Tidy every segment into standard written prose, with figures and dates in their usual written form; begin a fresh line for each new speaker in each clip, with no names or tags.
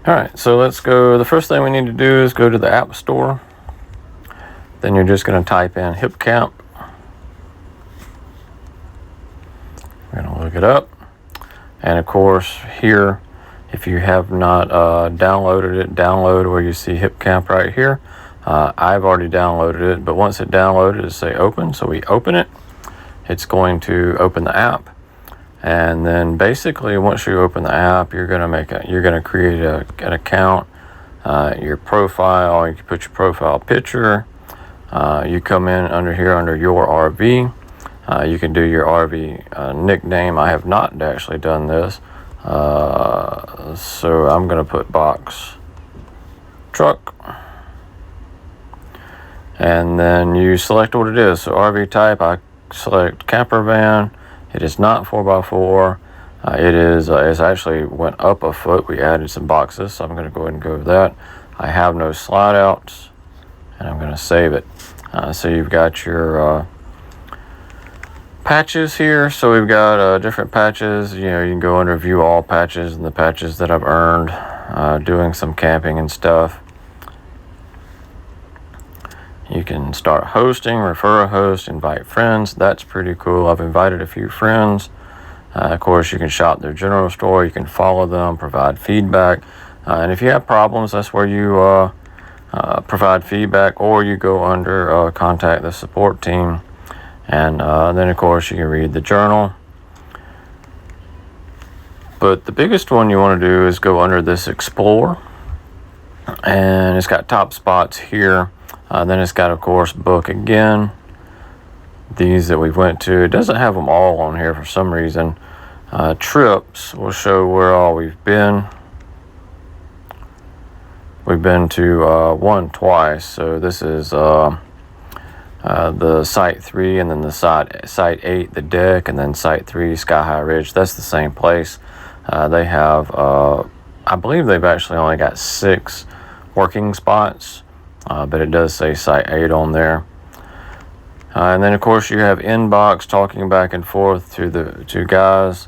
Alright, so let's go. The first thing we need to do is go to the App Store. Then you're just going to type in Hipcamp. We're going to look it up. And of course, here, if you have not downloaded it, download where you see Hipcamp right here. I've already downloaded it, but once it downloaded, it say open. So we open it. It's going to open the app. And then basically, once you open the app, you're going to create an account, your profile. You can put your profile picture. You come in under here under your RV. You can do your RV nickname. I have not actually done this, so I'm going to put box truck. And then you select what it is. So RV type, I select camper van. It is not 4x4. It's actually went up a foot. We added some boxes, so I'm going to go ahead and go with that. I have no slide outs, and I'm going to save it. So you've got your patches here. So we've got different patches. You can go under view all patches and the patches that I've earned doing some camping and stuff. You can start hosting, refer a host, invite friends. That's pretty cool. I've invited a few friends. Of course, you can shop their general store. You can follow them, provide feedback. And if you have problems, that's where you provide feedback, or you go under contact the support team. And then, of course, you can read the journal. But the biggest one you want to do is go under this Explore. And it's got top spots here. Then it's got, of course, book again. These that we went to. It doesn't have them all on here for some reason. Trips will show where all we've been. We've been to one twice. So this is the Site 3, and then the Site 8, the deck, and then Site 3, Sky High Ridge. That's the same place. They have, I believe they've actually only got 6 working spots. But it does say Site 8 on there. And then, of course, you have inbox talking back and forth to the two guys.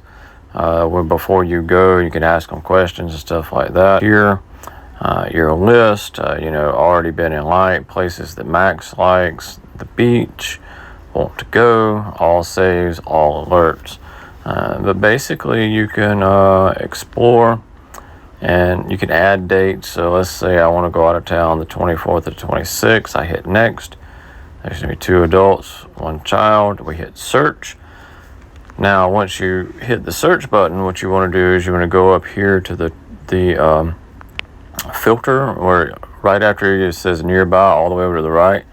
Before you go, you can ask them questions and stuff like that. Here, your list, already been in light, places that Max likes, the beach, want to go, all saves, all alerts. But basically, you can explore. And you can add dates. So let's say I want to go out of town the 24th to 26th. I hit next. There's going to be 2 adults, 1 child. We hit search. Now, once you hit the search button, what you want to do is you want to go up here to the filter, where right after it says nearby, all the way over to the right.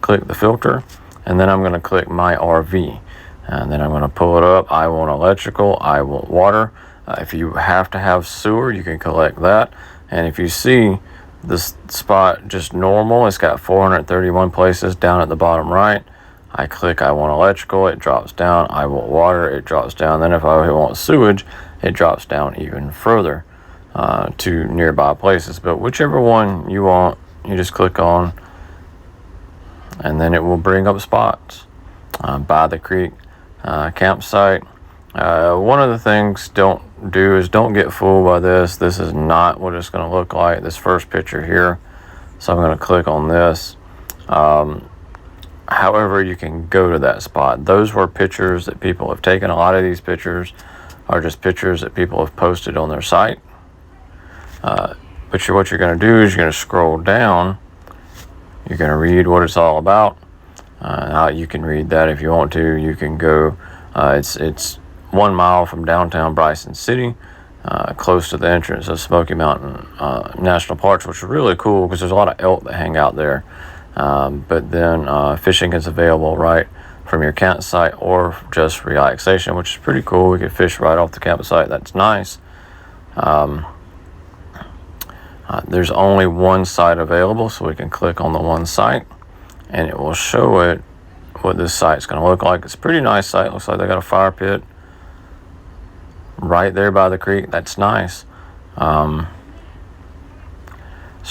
Click the filter, and then I'm going to click my RV. And then I'm going to pull it up. I want electrical. I want water. If you have to have sewer, you can collect that. And if you see this spot just normal, it's got 431 places down at the bottom right. I click I want electrical, it drops down. I want water, it drops down. Then if I want sewage, it drops down even further to nearby places. But whichever one you want, you just click on, and then it will bring up spots. By the creek campsite. One of the things don't get fooled by this. This is not what it's going to look like, this first picture here. So I'm going to click on this. However, you can go to that spot. Those were pictures that people have taken. A lot of these pictures are just pictures that people have posted on their site. But what you're going to do is you're going to scroll down. You're going to read what it's all about. You can read that if you want to. You can go. It's 1 mile from downtown Bryson City, close to the entrance of Smoky Mountain National Parks, which is really cool because there's a lot of elk that hang out there. But then fishing is available right from your campsite, or just relaxation, which is pretty cool. We can fish right off the campsite. That's nice. There's only one site available, so we can click on the one site, and it will show it what this site's going to look like. It's a pretty nice site. Looks like they got a fire pit right there by the creek. That's nice. So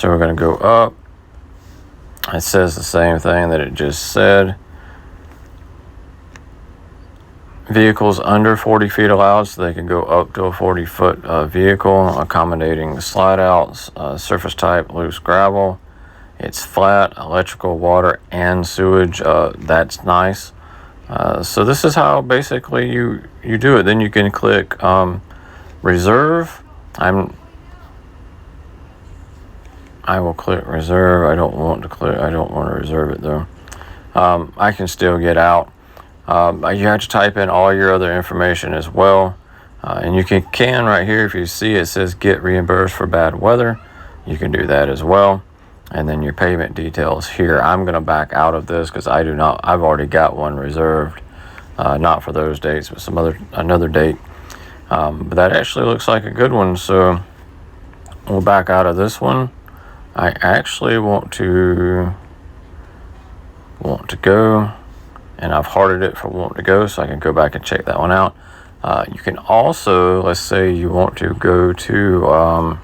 we're going to go up. It says the same thing that it just said. vehicles under 40 feet allowed, so they can go up to a 40-foot vehicle, accommodating the slide outs, surface type loose gravel. It's flat, electrical, water, and sewage. That's nice. So this is how basically you do it. Then you can click reserve. I will click reserve. I don't want to reserve it though. I can still get out. You have to type in all your other information as well. And you can right here, if you see it says get reimbursed for bad weather, you can do that as well. And then your payment details here. I'm going to back out of this because I've already got one reserved. Not for those dates, but another date. But that actually looks like a good one. So we'll back out of this one. I actually want to go, and I've hearted it for want to go, so I can go back and check that one out. You can also, let's say you want to go to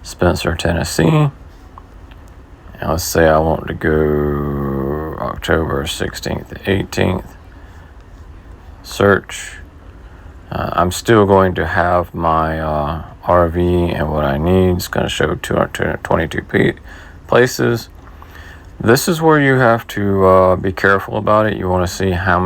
Spencer, Tennessee, and let's say I want to go October 16th to 18th. Search. I'm still going to have my RV and what I need. It's going to show 222 places. This is where you have to be careful about it. You want to see how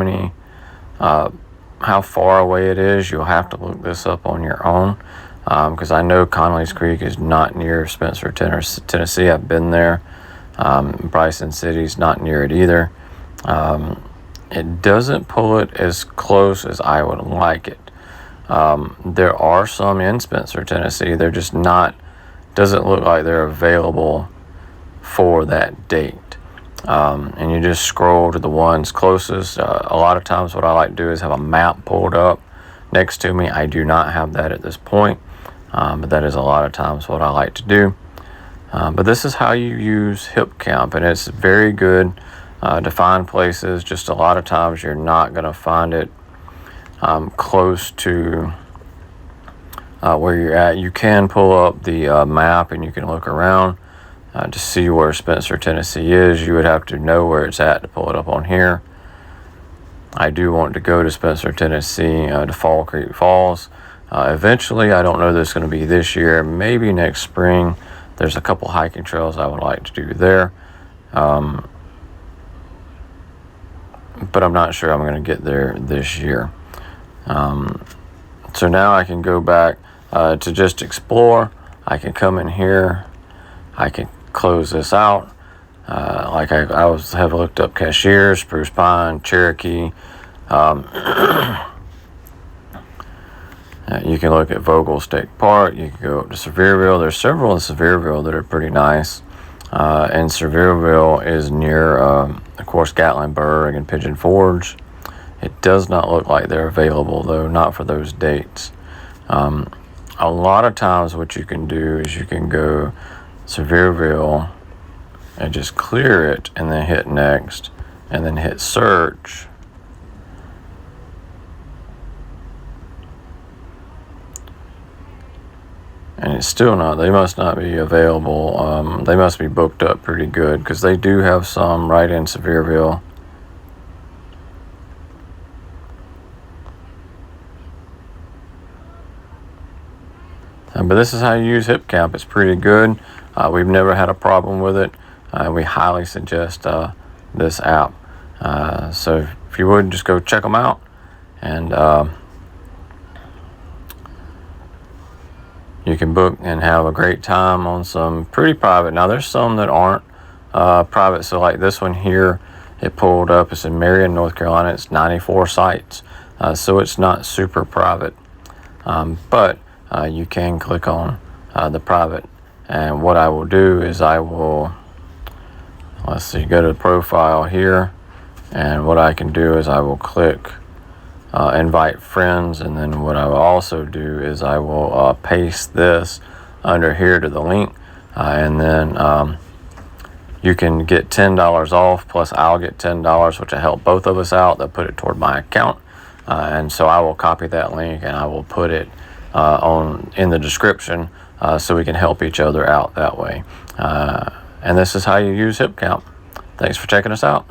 far away it is. You'll have to look this up on your own, because I know Connolly's Creek is not near Spencer, Tennessee. I've been there. Bryson City's not near it either. It doesn't pull it as close as I would like it. There are some in Spencer, Tennessee. They're just doesn't look like they're available for that date. And you just scroll to the ones closest. A lot of times what I like to do is have a map pulled up next to me. I do not have that at this point, but that is a lot of times what I like to do. But this is how you use Hipcamp, and it's very good to find places. Just a lot of times you're not going to find it close to where you're at. You can pull up the map and you can look around to see where Spencer, Tennessee is. You would have to know where it's at to pull it up on here. I do want to go to Spencer, Tennessee, to Fall Creek Falls. Eventually, I don't know that it's going to be this year, maybe next spring. There's a couple hiking trails I would like to do there. But I'm not sure I'm going to get there this year. So now I can go back to just explore. I can come in here. I can close this out. Like I have looked up Cashier, Spruce Pine, Cherokee. You can look at Vogel State Park. You can go up to Sevierville. There's several in Sevierville that are pretty nice. And Sevierville is near, of course, Gatlinburg and Pigeon Forge. It does not look like they're available, though, not for those dates. A lot of times what you can do is you can go Sevierville and just clear it and then hit next and then hit search. And it's still not, they must not be available. They must be booked up pretty good because they do have some right in Sevierville. But this is how you use Hipcamp. It's pretty good. We've never had a problem with it. We highly suggest this app. So if you would, just go check them out. And you can book and have a great time on some pretty private. Now there's some that aren't private. So like this one here, it pulled up. It's in Marion, North Carolina. It's 94 sites. So it's not super private. But you can click on the private. And what I will do is let's see, go to the profile here. And what I can do is I will click invite friends. And then what I will also do is I will paste this under here to the link. And then you can get $10 off, plus I'll get $10, which will help both of us out. They'll put it toward my account. And so I will copy that link and I will put it in the description so we can help each other out that way. And this is how you use Hipcamp. Thanks for checking us out.